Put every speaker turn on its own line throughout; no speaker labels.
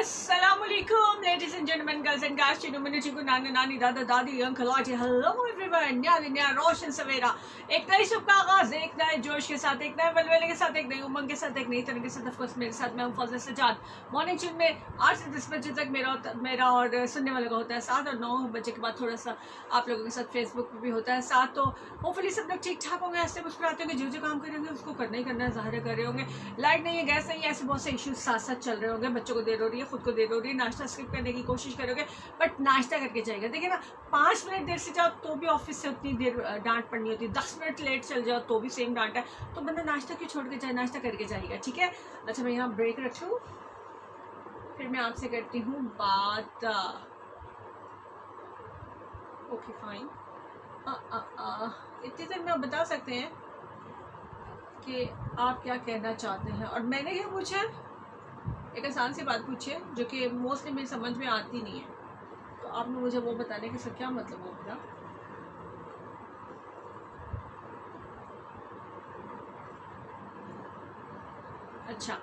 Assalamualaikum, ladies and gentlemen, girls and guys, Chinnu Minnu chikoo नाना नानी दादा दादी अंकल आंटी, हेलो एवरीवन, नया रोशन सवेरा, एक नई सुबह का आगाज, एक नए जोश के साथ, एक नए वलवले के साथ, एक नई उमंग के साथ, एक नई तरह के साथ। ऑफ कोर्स मेरे साथ मैं हूं फजल सजाद। मॉर्निंग चिल में 8 से 10 बजे तक मेरा और सुनने वाले का होता है 7 और 9 बजे के बाद थोड़ा सा आप लोगों के साथ फेसबुक पर भी होता है 7। तो होपफुली सब लोग ठीक ठाक होंगे, ऐसे मुस्कुराते होंगे, जो काम करेंगे उसको करना ही करना है, ज़ाहिर कर रहे होंगे। लाइट नहीं है, गैस नहीं है, ऐसे बहुत से इश्यूज साथ साथ चल रहे होंगे। बच्चों को देर हो रही है, खुद को देर हो रही है, नाश्ता स्किप करने की कोशिश करोगे बट नाश्ता करके जाएगा। देखिए ना, 5 मिनट देर से जाओ तो भी ऑफिस से उतनी देर डांट पड़नी होती है, 10 मिनट लेट चल जाओ तो भी सेम डांट है। तो बंदा नाश्ता क्यों छोड़ के जाए, नाश्ता करके जाएगा, ठीक है। अच्छा, मैं यहाँ ब्रेक रखूँ, फिर मैं आपसे करती हूँ बात। ओके फाइन, इतनी देर में आप बता सकते हैं कि आप क्या कहना चाहते हैं। और मैंने क्या पूछा, एक आसान सी बात पूछी है जो कि मोस्टली मेरी समझ में आती नहीं है, तो आपने मुझे वो बताने कि सर क्या मतलब वो बता। अच्छा,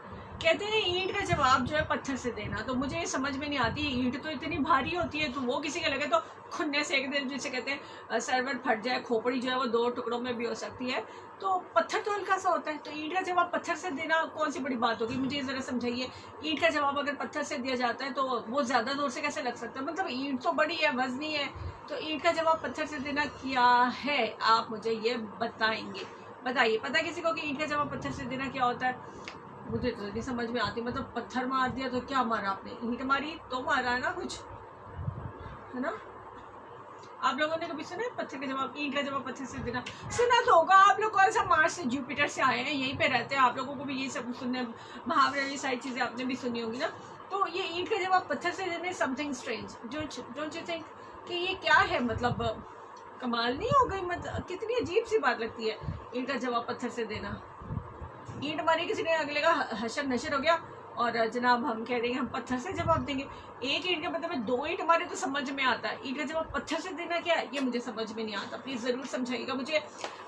कहते हैं ईंट का जवाब जो है पत्थर से देना, तो मुझे समझ में नहीं आती। ईंट तो इतनी भारी होती है, तो वो किसी के लगे तो खुन्ने से एक दिन, जिसे कहते हैं सर्वर फट जाए, खोपड़ी जो है वो 2 टुकड़ों में भी हो सकती है। तो पत्थर तो हल्का सा होता है, तो ईंट का जवाब पत्थर से देना कौन सी बड़ी बात होगी, मुझे ज़रा समझाइए। ईंट का जवाब अगर पत्थर से दिया जाता है तो वो ज़्यादा दूर से कैसे लग सकता है, मतलब ईंट तो बड़ी है, वजनी है, तो ईंट का जवाब पत्थर से देना क्या है, आप मुझे ये बताएंगे। बताइए, पता किसी को कि ईंट का जवाब पत्थर से देना क्या होता है? मुझे तो नहीं समझ में आती। मतलब पत्थर मार दिया तो क्या मारा आपने, ईंट मारी तो मारा है ना कुछ, है ना। आप लोगों ने कभी सुना है पत्थर का जवाब, ईंट का जवाब पत्थर से देना? सुना तो होगा। आप लोग कौन सा मार्स से जुपिटर से आए हैं, यहीं पे रहते हैं, आप लोगों को भी ये सब सुनने, मुहावरे, ये सारी चीज़ें आपने भी सुनी होंगी ना। तो ये ईंट का जवाब पत्थर से देने something strange, don't you think कि ये क्या है, मतलब कमाल नहीं हो गई, मतलब कितनी अजीब सी बात लगती है ईंट का जवाब पत्थर से देना। ईंट मारी किसी ने, अगले का हशर नशर हो गया, और जनाब हम कह देंगे हम पत्थर से जवाब देंगे। एक ईंट के मतलब 2 ईंट मारे तो समझ में आता है, ईंट का जवाब पत्थर से देना क्या है, ये मुझे समझ में नहीं आता। प्लीज़ ज़रूर समझाइएगा मुझे।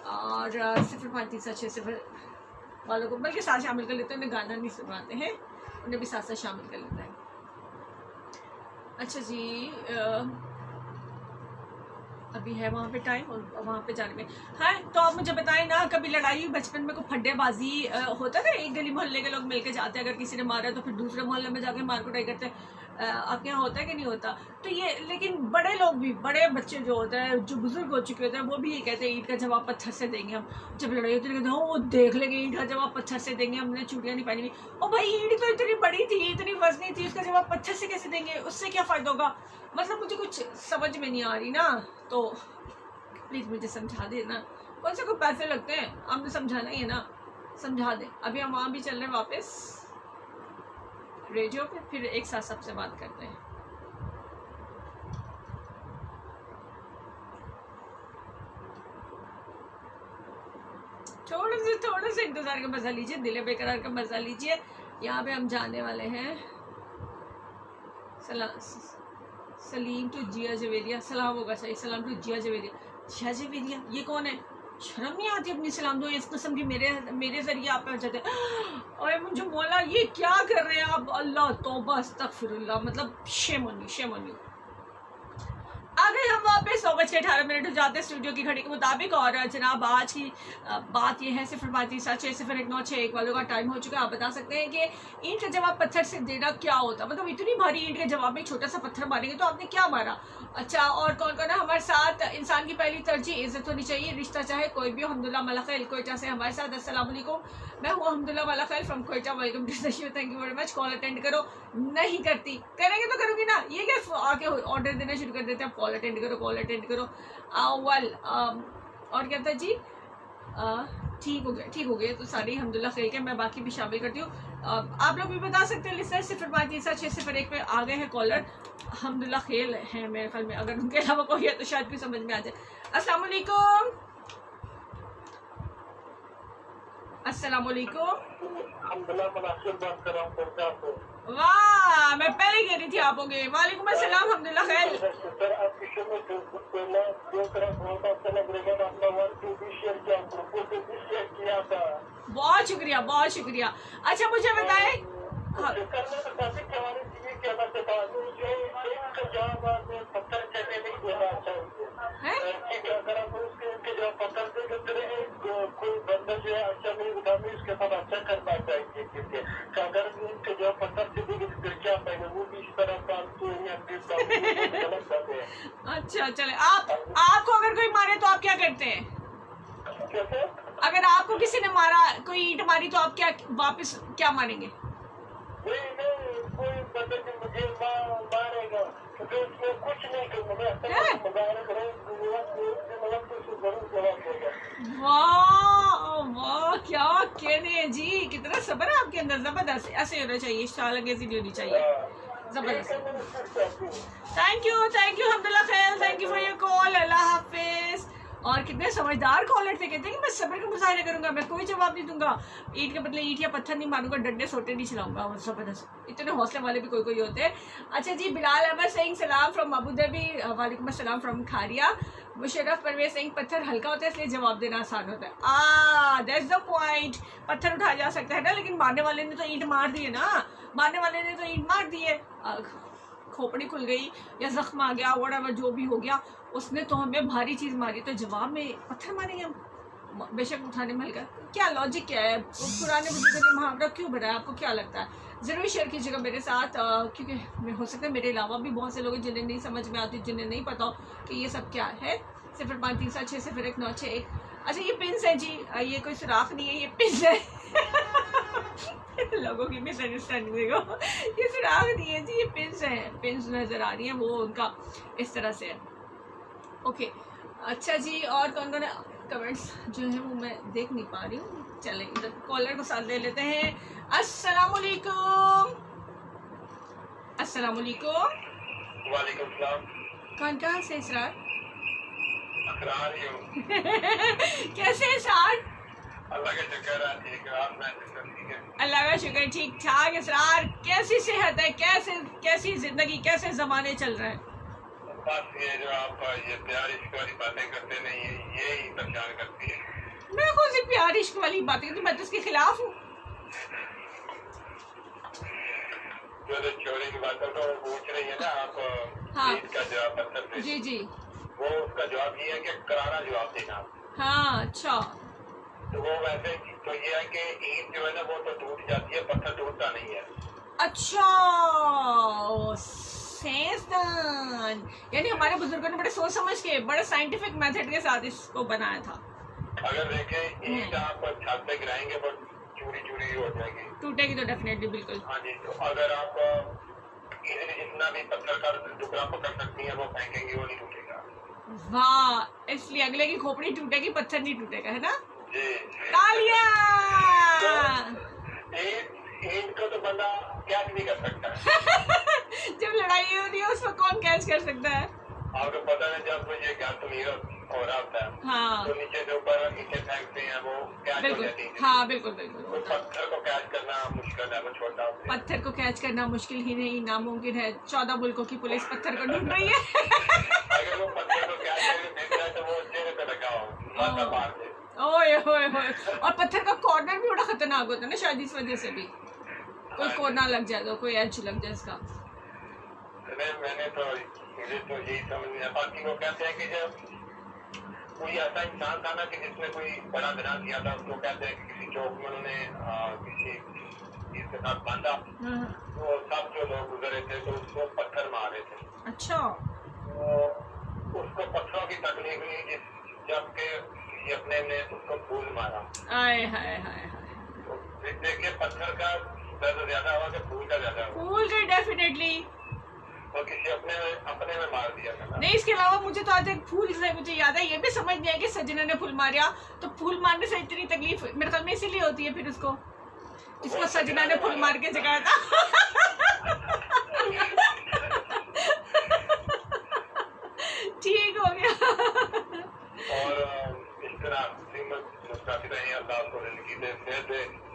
और 05360 वालों को बल्कि साथ शामिल कर लेते हैं, उन्हें गाना नहीं सुनवाते हैं, उन्हें भी साथ साथ शामिल कर लेते हैं। अच्छा जी, अभी है वहाँ पे टाइम और वहाँ पे जाने में है। तो आप मुझे बताएं ना, कभी लड़ाई बचपन में कोई फड्डेबाजी होता ना, एक गली मोहल्ले के लोग मिलके जाते हैं, अगर किसी ने मारा तो फिर दूसरे मोहल्ले में जाके मार कुटाई करते हैं। आपके यहाँ होता है कि नहीं होता? तो ये, लेकिन बड़े लोग भी, बड़े बच्चे जो होते हैं, जो बुजुर्ग हो चुके होते हैं, वो भी ये कहते हैं ईंट का जवाब पत्थर से देंगे हम। जब लड़ाई होती है कहते हैं वो देख लेंगे, ईंट का जवाब पत्थर से देंगे, हमने चूड़ियाँ नहीं पहनी हुई। ओ भाई, ईंट तो इतनी बड़ी थी, इतनी वजनी थी, उसका जवाब पत्थर से कैसे देंगे, उससे क्या फ़ायदा होगा? मतलब मुझे कुछ समझ में नहीं आ रही ना, तो प्लीज़ मुझे समझा देना। कौन से कोई पैसे लगते हैं, आपने समझाना ही है ना, समझा दें। अभी हम वहाँ भी चल रहे हैं वापस रेडियो पे, फिर एक साथ सबसे बात करते हैं। थोड़ा सा इंतज़ार का मज़ा लीजिए, दिल बेकरार का मज़ा लीजिए। यहाँ पे हम जाने वाले हैं सलीम टू जिया जवेरिया, सलाम होगा सही, सलाम टू जिया जवेरिया। जिया जवेरिया ये कौन है? शर्म नहीं आती अपनी सलाम दो इस किस्म की मेरे जरिए आप पहुँच जाते हैं। और मुझे बोला ये क्या कर रहे हैं आप, अल्लाह तौबा अस्तगफिरुल्लाह, मतलब shame on you, shame on you. आगे हम वापस 9:18 हो जाते हैं स्टूडियो की घड़ी के मुताबिक। और जनाब आज की बात यह है 05360019161 वालों का टाइम हो चुका है। आप बता सकते हैं कि ईंट का जवाब पत्थर से देना क्या होता, मतलब इतनी भारी ईंट के जवाब में छोटा सा पत्थर मारेंगे तो आपने क्या मारा। अच्छा, और कौन कौन है हमारे साथ? इंसान की पहली तरजीह इज्जत होनी चाहिए, रिश्ता चाहे कोई भी हो। अल्हम्दुलिल्लाह माला खैर कोयटा से हमारे साथ, अस्सलाम वालेकुम, मैं हूँ अल्हम्दुलिल्लाह Mala Khair from Quetta, welcome to the show, thank you very much. Call attend करो, नहीं करती, करेंगे तो करूँगी ना, ये क्या आके ऑर्डर देना शुरू कर देते हैं, कॉल अटेंड करो, कॉल अटेंड करो। और क्या था जी, ठीक हो गया तो सारी अल्हम्दुलिल्लाह खैर के, मैं बाकी भी शामिल करती हूँ। आप लोग भी बता सकते हैं लिस्टर 0536001 पे आ गए हैं कॉलर, अल्हम्दुलिल्लाह खैर है मेरे ख्याल में, अगर उनके अलावा कोई है तो शायद भी समझ में आ जाए। अस्सलाम वालेकुम, अस्सलाम वालेकुम। वाह, मैं पहले कह रही थी आप होंगे। वालेकुम अस्सलाम, अल्हम्दुलिल्लाह खैर। बहुत शुक्रिया, बहुत शुक्रिया। अच्छा मुझे बताएं,
अगर उनके जो पत्थर से भी फिर क्या पाएंगे, वो भी इस तरह का तो गलत बात है।
अच्छा चले, आपको अगर कोई मारे तो आप क्या करते हैं?
कैसे?
अगर आपको किसी ने मारा, कोई ईंट मारी, तो आप क्या वापस क्या मारेंगे?
नहीं, कोई बंदे ने मुझे मारेगा तो फिर उसमें कुछ नहीं करूँगा, मैं मुबारक मतलब कुछ जरूर जवाब देगा।
वाह वाह, क्या कहने हैं जी, कितना सब्र है आपके अंदर, जबरदस्त। ऐसे होना चाहिए, शालंगेजी नहीं होनी चाहिए, जबरदस्त। थैंक यू अल्हम्दुलिल्लाह खैर, thank you for your call, अल्लाह हाफिज। और कितने समझदार कॉलर थे, कहते हैं कि मैं सब्र का मुजाहरा करूंगा, मैं कोई जवाब नहीं दूंगा, ईंट के बदले ईंट या पत्थर नहीं मारूंगा, डंडे सोटे नहीं चलाऊंगा। वो जबरदस्त, इतने हौसले वाले भी कोई होते हैं। अच्छा जी, बिलाल अहमद सिंह सलाम फ्रॉम अबू धाबी, वालेकुम अस्सलाम फ्रॉम खारिया। मुशर्रफ परवेज सिंह, पत्थर हल्का होता है इसलिए जवाब देना आसान होता है। दैट्स द पॉइंट, पत्थर उठाया जा सकता है ना, लेकिन मारने वाले ने तो ईंट मार दी है ना, मारने वाले ने तो ईंट मार दी है, खोपड़ी खुल गई या जख्म आ गया, व्हाटएवर जो भी हो गया, उसने तो हमें भारी चीज़ मारी, तो जवाब में पत्थर मारेंगे हम, बेशक उठाने में हल्का। क्या लॉजिक क्या है, पुराने बुजुर्गों ने मुहावरा क्यों बनाया, आपको क्या लगता है? ज़रूर शेयर कीजिएगा मेरे साथ, क्योंकि हो सकता है मेरे अलावा भी बहुत से लोग हैं जिन्हें नहीं समझ में आती, जिन्हें नहीं पता कि ये सब क्या है। 0537600191। अच्छा ये पिंस है जी, ये कोई सुराख नहीं है, ये पिंस है लोगों की मिसअंडरस्टैंडिंग देखो, ये सुराख नहीं है जी, ये पिंस है, पिंस नज़र आ रही है, वो उनका इस तरह से है। ओके अच्छा जी, और कौन कौन कमेंट्स जो है वो मैं देख नहीं पा रही हूँ। चलें इधर कॉलर को साथ ले लेते हैं। अस्सलाम वालेकुम। अस्सलाम वालेकुम।
वालेकुम सलाम।
कौन कहाँ से? इसरार।
असरार ही हूँ।
कैसे इसरार?
अल्लाह का शुक्र है, ठीक है, आप मैं ठीक है।
अल्लाह का शुक्र, ठीक ठाक। इसरार कैसी सेहत है, कैसी जिंदगी, कैसे जमाने चल रहे हैं?
बस ये जो आप ये प्यार इश्क वाली बातें करते नहीं है, ये ही परेशान करती है।
मैं कौन सी प्यार इश्क वाली बातें करती, मैं तो उसके खिलाफ हूँ।
जो छोरे की बातों को पूछ रही है ना आप,
हाँ
इसका जवाब पत्थर से,
जी जी,
वो उसका जवाब ये है कि करारा जवाब देना।
हाँ अच्छा,
तो वो वैसे तो ये है कि ईंट जो है ना वो तो टूट जाती है, पत्थर टूटता नहीं है।
अच्छा साइंसदान, यानी हमारे बुजुर्गों ने बड़े सोच समझ के, बड़े साइंटिफिक मेथड के साथ इसको बनाया था।
अगर देखें ईंट आप छत पे गिराएंगे वो चूरी चूरी हो जाएगी,
टूटेगी तो डेफिनेटली, बिल्कुल।
हाँ जी। तो अगर आप इधर जितना भी पत्थर का टुकड़ा पकड़ सकती है वो फेंकेंगे, वो नहीं टूटेगा।
वाह, इसलिए अगले की खोपड़ी टूटेगी, पत्थर नहीं टूटेगा, है ना?
जी।
तालियां।
ईंट को तो बंदा कैच नहीं कर सकता
जब लड़ाई हो रही है उसमें कौन कैच कर सकता है?
आपको पता है जब ये गैस मीर हो रहा होता है,
हाँ
तो नीचे से ऊपर नीचे फेंकते हैं, वो कैच हो जाती है।
हाँ बिल्कुल
तो पत्थर को कैच करना मुश्किल है, वो छोटा होता है।
पत्थर को कैच करना मुश्किल ही नहीं, नामुमकिन है। 14 मुल्कों की पुलिस पत्थर को ढूंढ रही है
अगर वो पत्थर को कैच करके देख जाए तो वो चेहरे पे लगा हो, माथा मार दे।
ओए होए होए, और पत्थर का कॉर्नर भी बड़ा खतरनाक होता है ना, शायद इस वजह से भी कोई कोना लग जाए, तो कोई एज लग जाए इसका।
मैंने तो मुझे तो यही समझ नहीं आता। बाकी वो कहते हैं कि जब कोई ऐसा इंसान था ना कि जिसने कोई बड़ा गुनाह किया था, उसको कहते हैं कि किसी चौक में उन्होंने किसी चीज के साथ बांधा, तो सब जो लोग गुजरे थे तो उसको पत्थर मारे थे।
अच्छा,
तो उसको पत्थरों की तकलीफ हुई, जबकि ये अपने ने उसको फूल मारा।
आए हाय हाय हाय,
तो देखिए पत्थर का दर्द ज्यादा हुआ कि फूल का ज्यादा हुआ?
फूल का डेफिनेटली,
तो किसी अपने में मार दिया था।
नहीं इसके अलावा मुझे तो आज एक फूल से मुझे याद है, ये भी समझ नहीं आया कि सजना ने फूल मारा, तो फूल मारने से इतनी तकलीफ मेरे ख्याल में इसीलिए होती है फिर उसको, इसको सजना ने फूल मार के जगाया था ठीक हो गया।
और इस तरह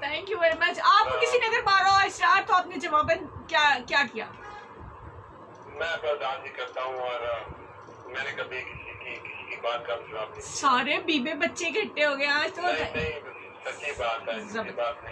थैंक यू वेरी मच। आपको किसी ने अगर मारा हो स्टार, तो आपने जवाबन क्या किया?
मैं बर्दाश्त करता हूँ, और मैंने कभी किसी की बात का जवाब नहीं।
सारे बीबे बच्चे इकट्ठे हो गए आज तो।
नहीं, सच्ची बात है,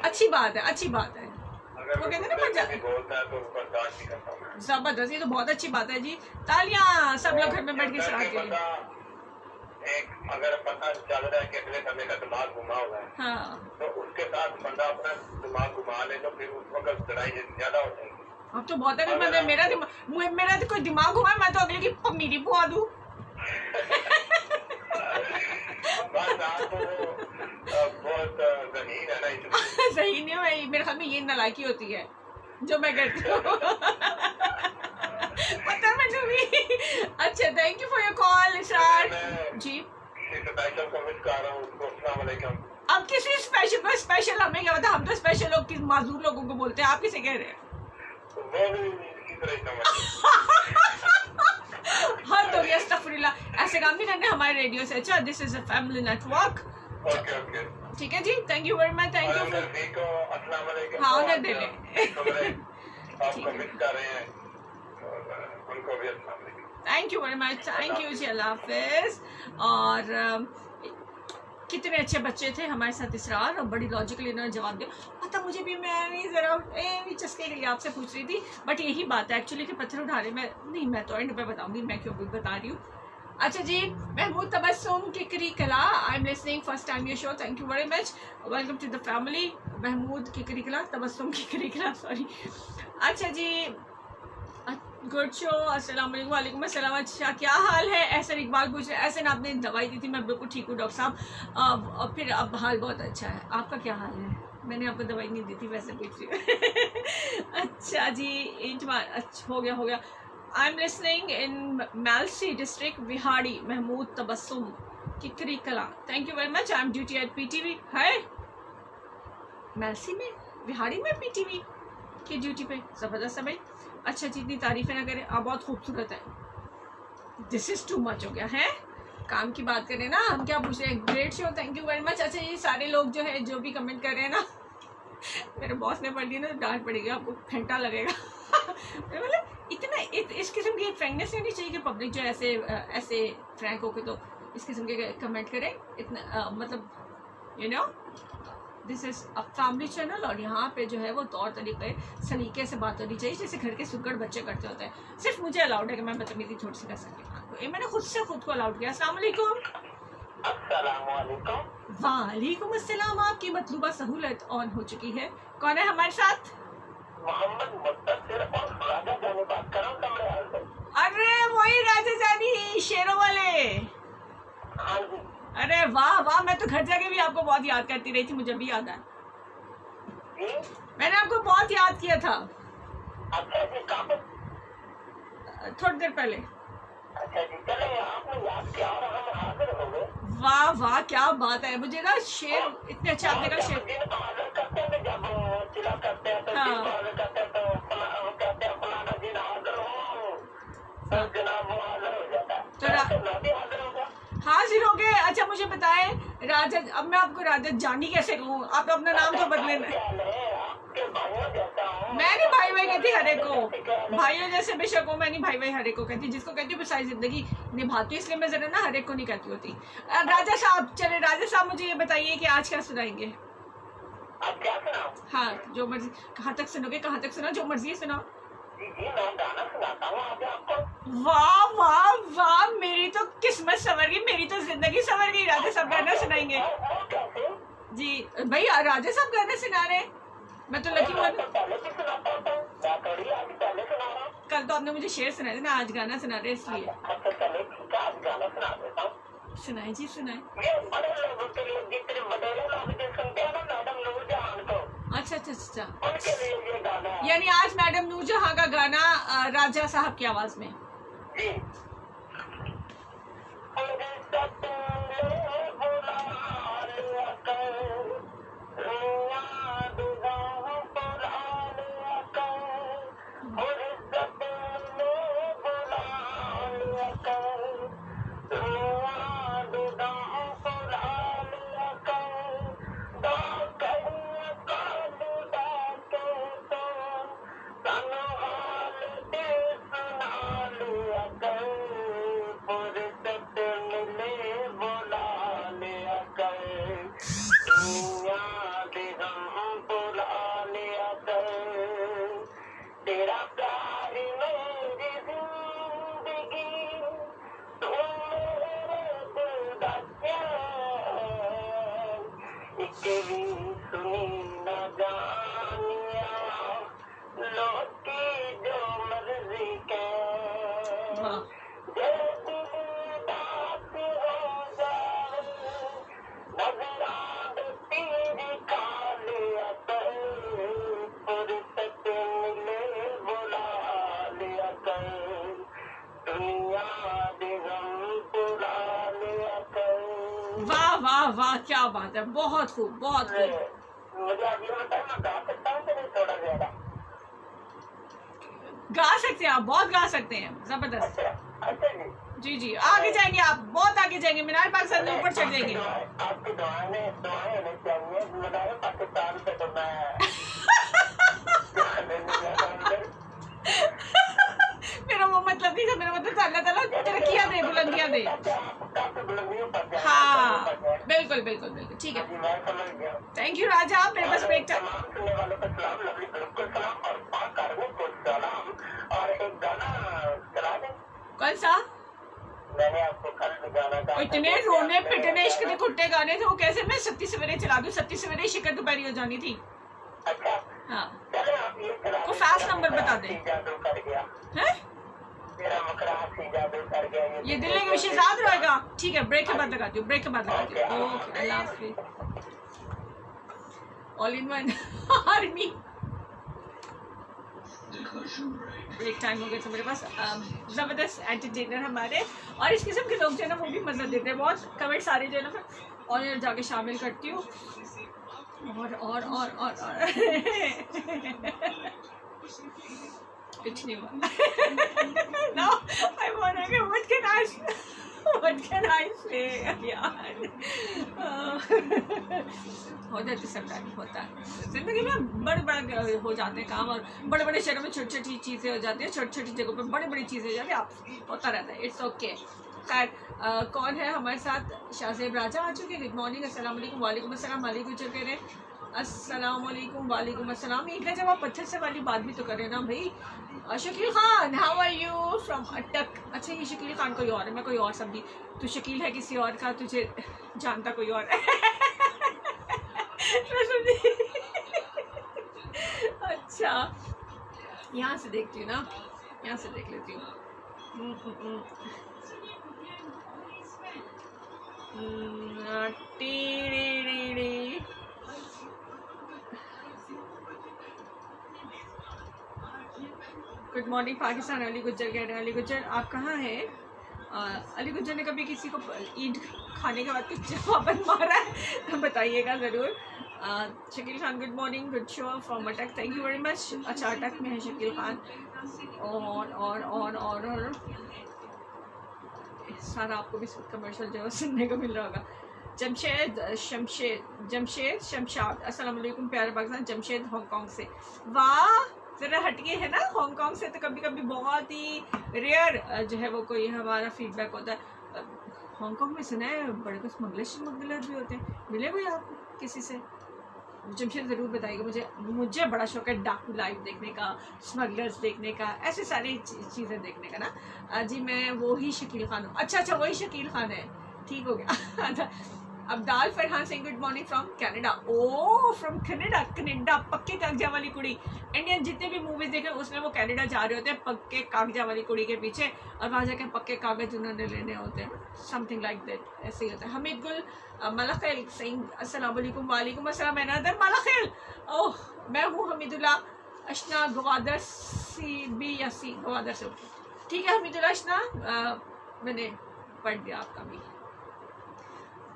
अच्छी बात है, अच्छी बात है।
अगर
वो कहते हैं ना
बोलता है तो बर्दाश्त नहीं करता हूँ।
जबरदस्त, ये तो बहुत अच्छी बात है जी। तालियां सब लोग घर में बैठ के सराहना के लिए।
एक अगर पता चल रहा है कि अगले बंदे का दिमाग घुमा हुआ है,
हाँ
तो उसके साथ बंदा अपना दिमाग घुमा ले, तो फिर उस वक्त लड़ाई ज्यादा हो जाएगी।
अब तो बहुत है, मैं मेरा तो कोई दिमाग हुआ है, मैं तो अगले की पमीरी पुआ दूं।
बस आप तो बहुत ज़हीन है ना, इसलिए।
सही नहीं है, मेरे ख्याल में ये नालायकी होती है जो मैं करती हूँ। पता है मुझे भी। अच्छा, thank you for your call Israr ji.
किसी स्पेशल को मिस कर रहा हूँ, उसको अस्सलाम वालेकुम।
अब किसी स्पेशल को स्पेशल हमें क्या पता, हम तो स्पेशल लोग किस माजूर लोगों को बोलते हैं, आप किसे कह रहे हैं?
वो भी इसी तरह ही समझ।
हद हो गया, अस्तगफुरुल्लाह, ऐसे काम नहीं करने हमारे रेडियो से। अच्छा, this is a family network.
Okay okay,
ठीक है जी, thank you very much, thank you.
को अस्सलाम वालेकुम।
हाँ, उन्हें दे ले।
आपको मिस कर रहे हैं, उनको भी अस्सलाम वालेकुम।
Thank you very much, thank you जी, अल्लाह हाफिज। और कितने अच्छे बच्चे थे हमारे साथ इसरार, और बड़ी लॉजिकली इन्होंने जवाब दिया। पता मुझे भी, मैं भी जरा चस्के के लिए आपसे पूछ रही थी, बट यही बात है एक्चुअली कि पत्थर उठाने में नहीं, मैं तो एंड पे बताऊंगी मैं क्यों भी बता रही हूँ। अच्छा जी, Mahmood Tabassum Kikri Kala, I am listening first time your show, thank you very much, welcome to the family. Mahmood Kikri Kala, Tabassum Kikri कला, सॉरी। अच्छा जी, गुड शो, अस्सलाम वालेकुम। अस्सलाम। अच्छा, क्या हाल है? ऐसा इकबाल पूछ रहे, ऐसे ना आपने दवाई दी थी, मैं बिल्कुल ठीक हूँ डॉक्टर साहब, और फिर अब हाल बहुत अच्छा है, आपका क्या हाल है? मैंने आपको दवाई नहीं दी थी, वैसे पूछ रही हूँ। अच्छा जी, अच्छा, हो गया। I am listening in Mailsi district Vehari, Mahmood Tabassum Kikri Kala, thank you very much, I am duty at PTV. है मैलसी में, विहाड़ी में पीटीवी की ड्यूटी पे, ज़बरदस्त है भाई। अच्छा जी, इतनी तारीफें ना करें, आप बहुत खूबसूरत है, दिस इज टू मच हो गया है। काम की बात करें ना, हम क्या पूछ रहे हैं? Great show, thank you very much. अच्छा, ये सारे लोग जो है जो भी कमेंट कर रहे हैं ना, मेरे बॉस ने पढ़ दी ना, डांट पड़ेगी आपको, घंटा लगेगा। मतलब इतना इस किस्म की फ्रैंकनेस नहीं चाहिए कि पब्लिक जो ऐसे फ्रैंक होके तो इस किस्म के कमेंट करें, इतना मतलब you know this is a family channel, और यहाँ पे जो है वो तौर तरीके सलीके से बात होनी चाहिए, जैसे घर के सुगड़ बच्चे करते होते हैं। सिर्फ मुझे अलाउड है कि मैं बदतमीजी थोड़ी सी कर सकती हूँ, मैंने खुद से खुद को अलाउड किया। अस्सलाम वालेकुम। वालेकुम अस्सलाम। आपकी मतलूबा सहूलत ऑन हो चुकी है, कौन है हमारे साथ?
मोहम्मद मुद्दस्सिर और राजा जानी बात कर रहा हूँ कमरे हाल से।
अरे वही राजा जानी, शेरों वाले।
हाँ जी।
अरे वाह वाह, मैं तो घर जाके भी आपको बहुत याद करती रही थी, मुझे भी याद है, मैंने आपको बहुत याद किया था।
अच्छा जी, कहाँ पे?
थोड़ी देर पहले।
अच्छा जी, चले आपने याद किया और हम हाजिर हो गए।
वाह वाह, क्या बात है, मुझे ना शेर इतने अच्छा आपने कहा शेर।
दिन को हाजिर करते हैं, जब चिल्ला करते हैं तो दिन को हाजिर करते हैं, तो कहते हैं फलाना दिन हाजिर हो, तो जनाब वो हाजिर हो जाता है, तो मैं भी हाजिर हो गया।
हाजिर हो गए। अच्छा, मुझे बताएं राजा, अब मैं आपको राजा जानी कैसे कहूँ? आप अपना नाम तो बदले ना। मैं नहीं भाई भाई कहती हरे को, भाइयों जैसे बेशक हो, मैं नहीं भाई भाई हरे को कहती, जिसको कहती हूँ सारी जिंदगी निभाती हूँ, इसलिए मैं जरा ना हरे को नहीं कहती होती। राजा साहब, चले राजा साहब, मुझे ये बताइए कि आज क्या सुनाएंगे?
आप क्या सुनाओ?
हाँ, जो मर्जी, कहाँ तक सुनोगे, कहाँ तक सुनाओ, जो मर्जी सुनाओ।
जी, मैं गाना सुनाता हूँ आज आपको।
वाह वाह वाह, मेरी तो किस्मत संवर गई, मेरी तो जिंदगी संवर गई। राजा साहब गाना सुनाएंगे जी? भाई राजा साहब गाना सुना रहे, मैं तो लकी हूँ। कल तो आपने मुझे शेर सुनाए थे ना, आज गाना सुना रहे इसलिए। सुनाए जी, सुनाए। अच्छा अच्छा अच्छा, यानी आज मैडम नूरजहां का गाना राजा साहब की आवाज में। वाह, क्या बात है, बहुत खूब, बहुत खूब।
मुझे आप ये बताओ, मैं गा सकता हूँ कि नहीं थोड़ा ज्यादा?
गा सकते हैं आप, बहुत गा सकते हैं, जबरदस्त।
अच्छा जी,
जी, आगे जाएंगे आप, बहुत आगे जाएंगे, मीनार पाकिस्तान में ऊपर चढ़ जाएंगे।
आपकी दुआएं होनी चाहिए। बताओ पाकिस्तान से तो मैं
मेरा वो मतलब नहीं था, मेरा मतलब था अल्लाह ताला तरक्कियां दे, बुलंदियां दे। हाँ, बिल्कुल बिल्कुल बिल्कुल, ठीक है। थैंक यू राजा, मेरे पास ब्रेक टाइम।
और एक गाना चला दें?
कौन सा?
मैंने आपको कल भी गाना कहा।
इतने रोने पिटने इश्क खुट्टे गाने थे वो, कैसे मैं सत्ती सवेरे चला दूं? सत्ती सवेरे शिकर दोपहरी हो जानी थी।
अच्छा,
हाँ,
चलो आप ये चला
को फास्ट नंबर बता दे।
जादू कर गया
हैं?
मेरा मकरा हंसी जादू कर गया।
ये दिल्ली का विषय याद रहेगा। ठीक है, ब्रेक के बाद लगाती हूँ, ब्रेक के बाद लगाती हूँ। ओके, अल्लाह हाफिज। All in one army. Break time हो गया तो मेरे पास ज़बरदस्त एंटरटेनर हमारे, और इस किस्म के लोग जो है ना वो भी मज़ा देते हैं बहुत। कमेंट सारे जो है ना मैं और जाके शामिल करती हूँ। और कुछ नहीं हुआ। No, I wanna go. What can I say? यार हो जाती सरकारी होता है जिंदगी में, बड़े बड़े हो जाते हैं काम, और बड़े बड़े शहरों में छोटी छोटी चीज़ें हो जाती हैं, छोटी छोटी जगहों पे बड़ी बड़ी चीज़ें हो जाती हैं। आप होता रहता है, इट्स ओके। खैर, कौन है हमारे साथ? शाहजेब राजा आ चुके। गुड मॉर्निंग, अस्सलाम वालेकुम। वालेकुम अस्सलाम। वालेकुम चुके रहे, अस्सलाम वालेकुम। वालेकुम अस्सलाम। एक जब आप पत्थर से वाली बात भी तो करें ना भाई। Shakeel Khan, how are you from Attock? अच्छा, ये शकील खान कोई और है, मैं कोई और समझी। तू शकील है किसी और का, तुझे जानता कोई और है। मैं समझी। अच्छा, यहाँ से देखती हूँ ना, यहाँ से देख लेती हूँ। Good morning Pakistan. अली गुज्जर कह रहे हैं। अली गुज्जर आप कहाँ हैं? अली गुज्जर ने कभी किसी को ईद खाने के बाद कुछ जवाबन मारा है तो बताइएगा ज़रूर। Shakeel Khan good morning, good show from अटक, थैंक यू वेरी मच। अच्छा, अटक में है शकील खान। और सारा आपको भी कमर्शियल जो है सुनने को मिल रहा होगा। जमशेद शमशाद, अस्सलाम वालेकुम प्यारे पाकिस्तान। जमशेद हांगकांग से, वाह, ज़रा हटके है ना हांगकांग से, तो कभी कभी बहुत ही रेयर जो है वो कोई हमारा फीडबैक होता है। हांगकांग में सुना है बड़े कुछ स्मगलर भी होते हैं, मिले कोई आपको किसी से? जमशेद ज़रूर बताइएगा। मुझे बड़ा शौक है डाकू लाइव देखने का, स्मगलर्स देखने का, ऐसे सारी चीज़ें देखने का ना। जी मैं वही शकील खान हूँ। अच्छा, वही शकील खान है, ठीक हो गया। Abdal Farhan Singh good morning from Canada. Oh from Canada, पक्के कागजा वाली कुड़ी। इंडियन जितने भी मूवीज देखे उसमें वो कनाडा जा रहे होते हैं पक्के कागजा वाली कुड़ी के पीछे, और वहाँ जाके पक्के कागज उन्होंने लेने होते हैं, समथिंग लाइक दैट, ऐसे ही होता है। हमीद गुल मलखिल सिंह, अस्सलाम वालेकुम। वालेकुम अस्सलाम। अनदर मलखिल, ओह मैं हूँ हमीदुल्ला अशना गवादर सी गवादर से। ठीक है हमीदुल्ला अशना, मैंने पढ़ दिया आपका भी।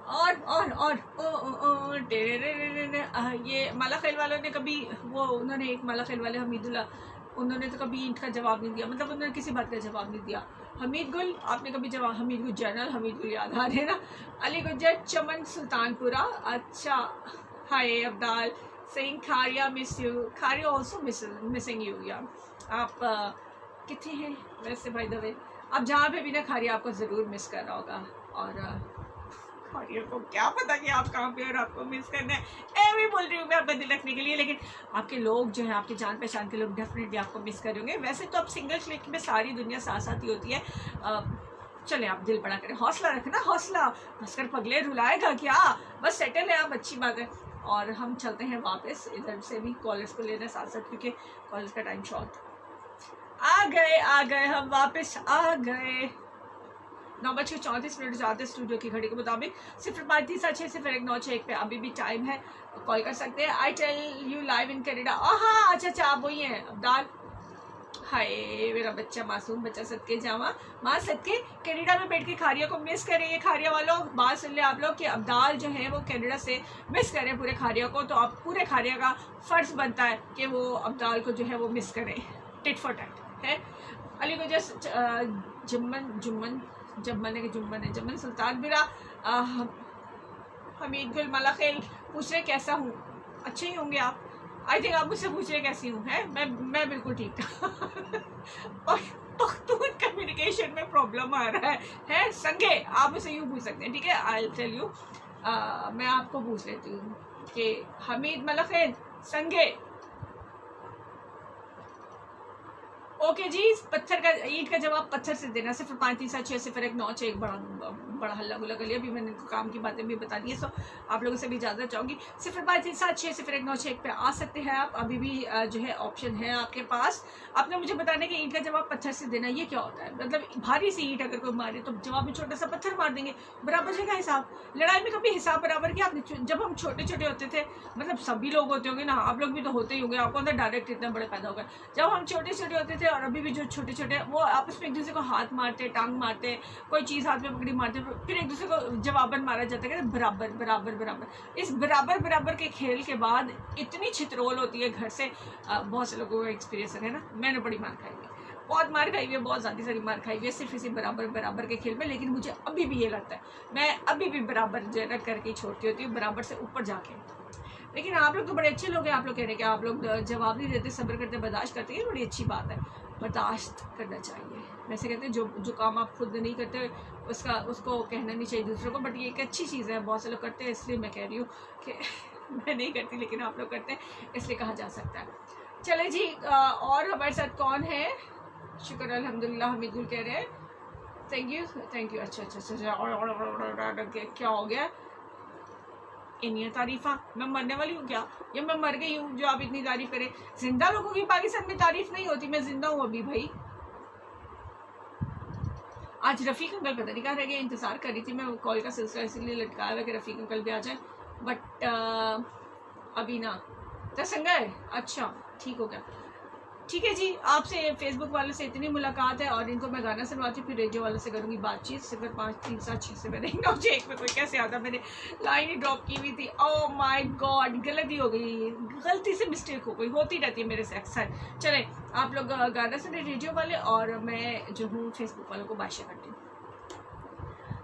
और ये मलखिल वालों ने कभी उन्होंने एक मलखिल वाले हमीदुल्ला, उन्होंने तो कभी ईंट का जवाब नहीं दिया, मतलब उन्होंने किसी बात का जवाब नहीं दिया। हमीद गुल आपने कभी जवाब, हमीद गुल जनरल, हमीद गुल याद आ रहे ना। अली गुज्जर चमन सुल्तानपुरा, अच्छा hi Abdal Singh Kharia, miss you Kharia, also missing you यार। आप कितने हैं वैसे भाई दवे? आप जहाँ पे भी ना खारिया आपको ज़रूर मिस कर रहा होगा, और खारिया को क्या पता कि आप कहाँ पे और आपको मिस करना है। मैं बोल रही हूँ मैं आपका दिल रखने के लिए, लेकिन आपके लोग जो हैं, आपके जान पहचान के लोग डेफिनेटली आपको मिस करेंगे। वैसे तो अब सिंगल क्लिक में सारी दुनिया साथ साथ ही होती है। चले आप दिल बड़ा करें, हौसला रखना, हौसला हंसकर पगले रुलाएगा क्या, बस सेटल है आप, अच्छी बात है। और हम चलते हैं वापस, इधर से भी कॉलेज को लेना साथ साथ, क्योंकि कॉलेज का टाइम शॉर्ट। आ गए हम वापस आ गए। 9:34 जाते स्टूडियो की घड़ी के मुताबिक। 0536 पे अभी भी टाइम है, कॉल कर सकते हैं। I tell you live in Canada. हाँ अच्छा आप वही हैं अब्दाल। हाय मेरा बच्चा, मासूम बच्चा, सदके जावा माँ सदके कनाडा में बैठ के खारिया को मिस कर रही है। खारिया वालों बात सुन ले आप लोग कि अब्दाल जो है वो कनाडा से मिस कर रहे हैं पूरे खारिया को, तो अब पूरे खारिया का फ़र्ज बनता है कि वो अब्दाल को जो है वो मिस करें। टिट फॉर टैट है। अली को जस्ट जम्मन सुल्तान बिरा हमीद गुल मलाखेल पूछ रहे कैसा हूँ। अच्छे ही होंगे आप। आई थिंक आप मुझसे पूछ रहे कैसी हूँ। है मैं बिल्कुल ठीक और पख्तून कम्युनिकेशन में प्रॉब्लम आ रहा है संगे। आप मुझसे यूँ पूछ सकते हैं, ठीक है। आई टेल यू, मैं आपको पूछ लेती हूँ कि हमीद मलाखेल संगे ओके जी। पत्थर का ईंट का जवाब पत्थर से देना। 0537601961 बड़ा हल्ला गुल्ला कर लिया। अभी मैंने काम की बातें भी बता दी है, सो आप लोगों से भी इजाज़त चाहूँगी। 0537601961 पे आ सकते हैं आप। अभी भी जो है ऑप्शन है आपके पास। आपने मुझे बताना कि ईंट का जवाब पत्थर से देना ये क्या होता है। मतलब भारी सी ईंट अगर कोई मारे तो जवाब में छोटा सा पत्थर मार देंगे, बराबर जगह हिसाब। लड़ाई में कभी हिसाब बराबर किया आपने? जब हम छोटे छोटे होते थे, मतलब सभी लोग होते होंगे ना, आप लोग भी तो होते ही होंगे, आपको अंदर डायरेक्ट इतने बड़े पैदा हो गए। जब हम छोटे छोटे होते थे और अभी भी जो छोटे छोटे वो आपस में एक दूसरे को हाथ मारते, टांग मारते, कोई चीज़ हाथ में पकड़ी मारते, फिर एक दूसरे को जवाबन मारा जाता है बराबर बराबर बराबर। इस बराबर बराबर के खेल के बाद इतनी छितरोल होती है घर से। बहुत से लोगों का एक्सपीरियंस है ना। मैंने बड़ी मार खाई है, बहुत मार खाई हुई है, बहुत ज़्यादा सारी मार खाई हुई है सिर्फ इसी बराबर बराबर के खेल में। लेकिन मुझे अभी भी ये लगता है मैं अभी भी बराबर जो है ना करके छोड़ती होती हूँ, बराबर से ऊपर जाके। लेकिन आप लोग तो बड़े अच्छे लोग हैं। आप लोग कह रहे हैं कि आप लोग जवाब नहीं देते, सब्र करते, बर्दाश्त करते हैं। बड़ी अच्छी बात है, बर्दाश्त करना चाहिए। वैसे कहते हैं जो काम आप खुद नहीं करते उसको कहना नहीं चाहिए दूसरों को, बट ये एक अच्छी चीज़ है। बहुत से लोग करते हैं, इसलिए मैं कह रही हूँ कि मैं नहीं करती लेकिन आप लोग करते हैं, इसलिए कहा जा सकता है। चले जी, और हमारे साथ कौन है? शुक्र अल्हम्दुलिल्लाह, हमीदुल कह रहे हैं थैंक यू। अच्छा, क्या हो गया? इन्हीं तारीफा मैं मरने वाली हूँ क्या, या मैं मर गई हूँ जो आप इतनी तारीफ करें? जिंदा लोगों की पाकिस्तान में तारीफ नहीं होती। मैं जिंदा हूँ अभी भाई। आज रफ़ीक अंकल पता नहीं कहाँ रह गए, इंतज़ार कर रही थी मैं। कॉल का सिलसिला इसलिए लटकाया हुआ कि रफ़ीक अंकल भी आ जाए, बट अभी ना तसंगा है। अच्छा ठीक हो गया, ठीक है जी। आपसे फेसबुक वालों से इतनी मुलाकात है और इनको मैं गाना सुनवाती हूँ, फिर रेडियो वालों से करूँगी बातचीत। 053760 में देखना मुझे एक में कोई कैसे आता, मैंने लाइन ही ड्रॉप की हुई थी। ओह माय गॉड, गलती हो गई, गलती से मिस्टेक हो गई, होती रहती है मेरे से अक्सर। चले आप लोग गाना सुने रेडियो वाले, और मैं जो हूँ फेसबुक वालों को बादशाह करती हूँ।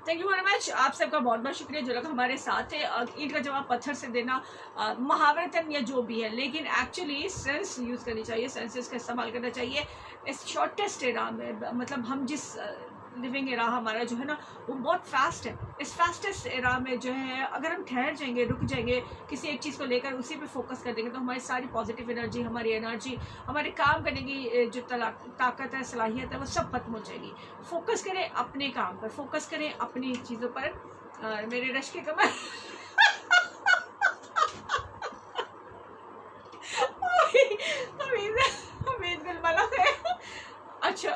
Thank you very much. आप सबका बहुत बहुत शुक्रिया जो लोग हमारे साथ है। ईंट का जवाब पत्थर से देना महावरतन या जो भी है, लेकिन एक्चुअली सेंस यूज़ करनी चाहिए, सेंसेस का इस्तेमाल करना चाहिए इस शॉर्टेस्ट एरा में। मतलब हम जिस लिविंग एरा हमारा जो है ना वो बहुत फास्ट है। इस फास्टेस्ट एरा में जो है अगर हम ठहर जाएंगे, रुक जाएंगे, किसी एक चीज़ को लेकर उसी पे फोकस कर देंगे, तो हमारी सारी पॉजिटिव एनर्जी, हमारी एनर्जी, हमारे काम करने की जो ताकत है, सलाहियत है, वो सब खत्म हो जाएगी। फोकस करें अपने काम पर, फोकस करें अपनी चीज़ों पर। मेरे रश के कमर हमीद गुलमला है। अच्छा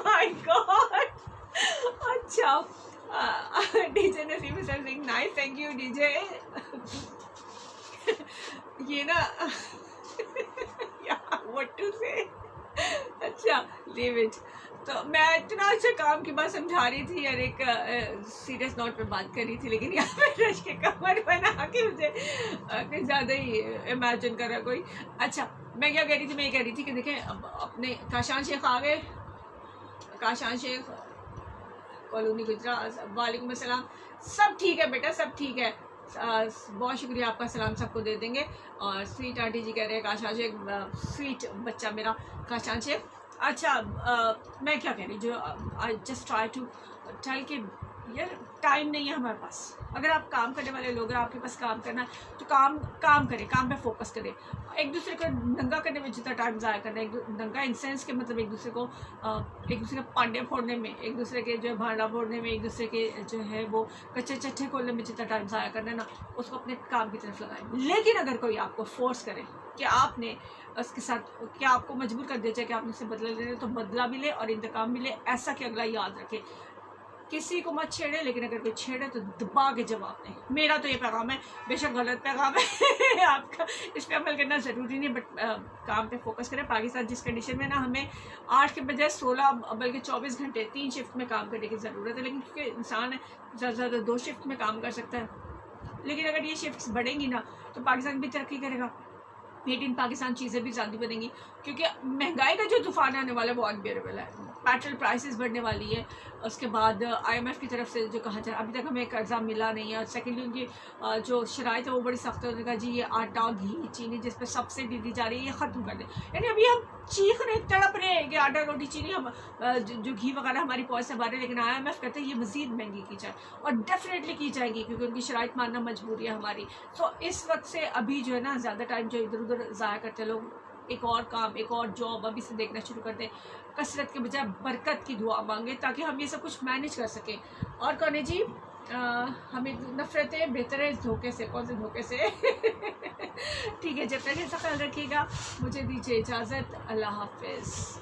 माय गॉड। अच्छा DJ Naseem Hasan Singh, nice, thank you DJ. ये ना व्हाट टू से। अच्छा लीव इट। तो मैं इतना अच्छा काम की बात समझा रही थी और एक सीरियस नोट पे बात कर रही थी, लेकिन यहाँ पे रश के कमर बना के मुझे कुछ ज़्यादा ही इमेजिन कर रहा कोई। अच्छा मैं क्या कह रही थी? मैं ये कह रही थी कि देखें अब अपने काशान शेख आ गए। काशान शेख कॉलोनी गुजरात, वालेकुम अस्सलाम। सब ठीक है बेटा, सब ठीक है। बहुत शुक्रिया आपका, सलाम सबको दे देंगे। और स्वीट आंटी जी कह रहे हैं काशान शेख, स्वीट बच्चा मेरा काशान शेख। अच्छा मैं क्या कह रही, जो I just try to tell कि यार टाइम नहीं है हमारे पास। अगर आप काम करने वाले लोग हैं, आपके पास काम करना है तो काम करें, काम पे फोकस करें। एक दूसरे को नंगा करने में जितना टाइम ज़ाया करना है, नंगा इन सेंस के मतलब एक दूसरे के पांडे फोड़ने में, एक दूसरे के जो है भांडा फोड़ने में, एक दूसरे के जो है वो कच्चे चट्टे खोलने में जितना टाइम ज़ाया करना है ना, उसको अपने काम की तरफ लगाएं। लेकिन अगर कोई आपको फोर्स करे कि आपने उसके साथ, क्या आपको मजबूर कर दिया जाए कि आपने उससे बदला ले, तो बदला भी ले और इंतकाम भी ले। ऐसा कि अगला याद रखे किसी को मत छेड़े, लेकिन अगर कोई छेड़े तो दबा के जवाब दें। मेरा तो ये पैगाम है, बेशक गलत पैगाम है आपका, इस पर अमल करना ज़रूरी नहीं, बट काम पे फोकस करें। पाकिस्तान जिस कंडीशन में ना, हमें 8 के बजाय 16 बल्कि 24 घंटे 3 शिफ्ट में काम करने की ज़रूरत है, लेकिन क्योंकि इंसान ज़्यादा से ज़्यादा 2 शिफ्ट में काम कर सकता है। लेकिन अगर ये शिफ्ट्स बढ़ेंगी ना तो पाकिस्तान भी तरक्की करेगा, मेड इन पाकिस्तान चीज़ें भी ज़्यादा बनेंगी, क्योंकि महंगाई का जो तूफान आने वाला है वो अनबियरेबल है। पेट्रोल प्राइसेस बढ़ने वाली है, उसके बाद IMF की तरफ से जो कहा जाए अभी तक हमें कर्जा मिला नहीं है, और सेकेंडली उनकी जो शराइत है वो बड़ी सख्त है। उन्होंने कहा जी ये आटा, घी, चीनी जिस पर सब्सिडी दी जा रही है ये ख़त्म कर दें। यानी अभी हम चीख रहे, तड़प रहे हैं कि आटा, रोटी, चीनी हम जो घी वगैरह हमारी पहुँच से बाहर है, लेकिन IMF कहते हैं ये मज़ीद महंगी की जाए, और डेफिनेटली की जाएगी क्योंकि उनकी शराइत मानना मजबूरी है हमारी। तो इस वक्त से अभी जो है ना, ज़्यादा टाइम जो इधर उधर ज़ाया करते लोग, एक और काम, एक और जॉब अभी से देखना शुरू कर दें। कसरत के बजाय बरकत की दुआ मांगे ताकि हम ये सब कुछ मैनेज कर सकें। और कौन है जी, हमें नफरतें बेहतर है इस धोखे से। कौन से धोखे से? ठीक है, जब तक ऐसा ख्याल रखिएगा, मुझे दीजिए इजाज़त। अल्लाह हाफिज़।